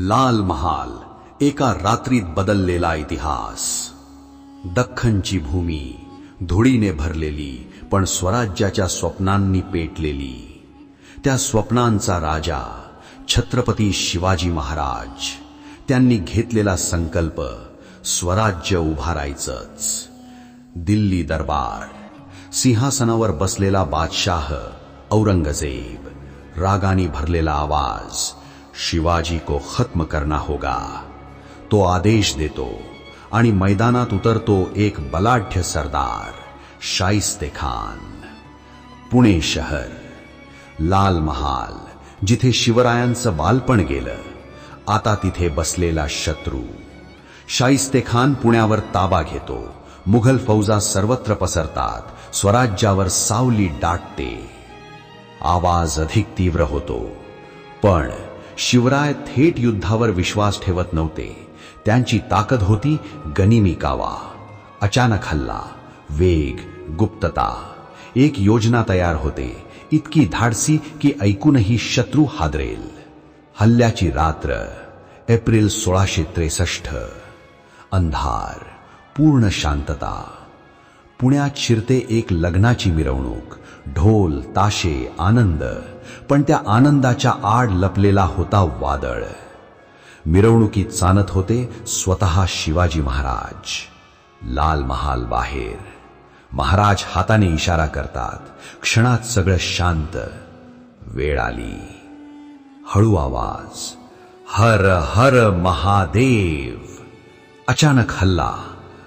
लाल महाल, एका रात्रीत बदललेला इतिहास। दख्खनची भूमी धुळीने भरलेली, पण स्वराज्याच्या स्वप्नांनी पेटलेली। त्या स्वप्नांचा राजा छत्रपती शिवाजी महाराज। त्यांनी घेतलेला संकल्प स्वराज्य उभारायचंच। दिल्ली दरबार, सिंहासनावर बसलेला बादशाह औरंगजेब, रागानी भरलेला आवाज, शिवाजी को खत्म करना होगा। तो आदेश देतो आणि मैदानात उतरतो एक बलाढ्य सरदार, शाइस्ते खान। पुणे शहर, लाल महाल, जिथे शिवरायांचं बालपण गेलं, आता तिथे बसलेला शत्रू। शाइस्ते खान पुण्यावर ताबा घेतो। मुघल फौजा सर्वत्र पसरतात। स्वराज्यावर सावली दाटते। आवाज अधिक तीव्र होतो। पण शिवराय थेट युद्धावर विश्वास ठेवत नव्हते। त्यांची ताकद होती गनिमी कावा, अचानक हल्ला, वेग, गुप्तता। एक योजना तयार होते, इतकी धाडसी की ऐकूनही शत्रू हादरेल। हल्ल्याची रात्र, एप्रिल 1663। अंधार, पूर्ण शांतता। पुण्यात शिरते एक लग्नाची मिरवणूक, ढोल, ताशे, आनंद। पण त्या आनंदाच्या आड लपलेला होता वादळ। मिरवणुकीत चालत होते स्वतः शिवाजी महाराज। लाल महाल बाहेर, महाराज हाताने इशारा करतात। क्षणात सगळं शांत। वेळ आली। हळू आवाज, हर हर महादेव। अचानक हल्ला,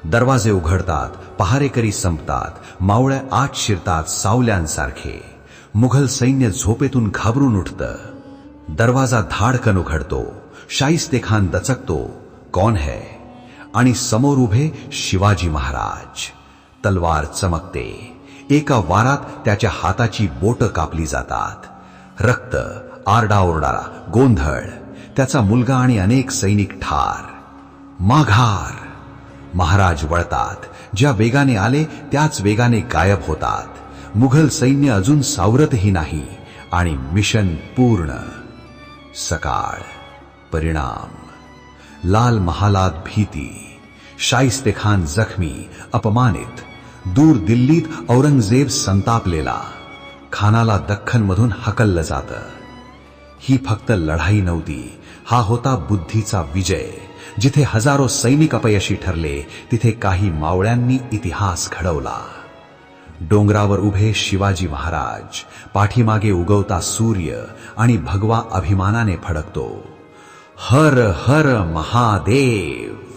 दरवाजे उघडतात, पहारेकरी संपतात, मावळ्या आत शिरतात सावल्यांसारखे। मुघल सैन्य झोपेतून घाबरून उठतं। दरवाजा धाडकन उघडतो। शाइस्ते खान दचकतो, कौन है? आणि समोर उभे शिवाजी महाराज। तलवार चमकते। एका वारात त्याच्या हाताची बोटं कापली जातात। रक्त, आरडाओरडा, गोंधळ। त्याचा मुलगा आणि अनेक सैनिक ठार। माघार। महाराज वळतात। ज्या वेगाने आले त्याच वेगाने गायब होतात। मुघल सैन्य अजून सावरतही नाही आणि मिशन पूर्ण। सकाळ, परिणाम, लाल महालात भीती। शाइस्ते खान जखमी, अपमानित। दूर दिल्लीत औरंगजेब संतापलेला। खानाला दख्खनमधून हकललं जातं। ही फक्त लढाई नव्हती, हा होता बुद्धीचा विजय। जिथे हजारो सैनिक अपयशी ठरले, तिथे काही मावळ्यांनी इतिहास घडवला। डोंगरावर उभे शिवाजी महाराज, पाठीमागे उगवता सूर्य आणि भगवा अभिमानाने फडकतो, हर हर महादेव।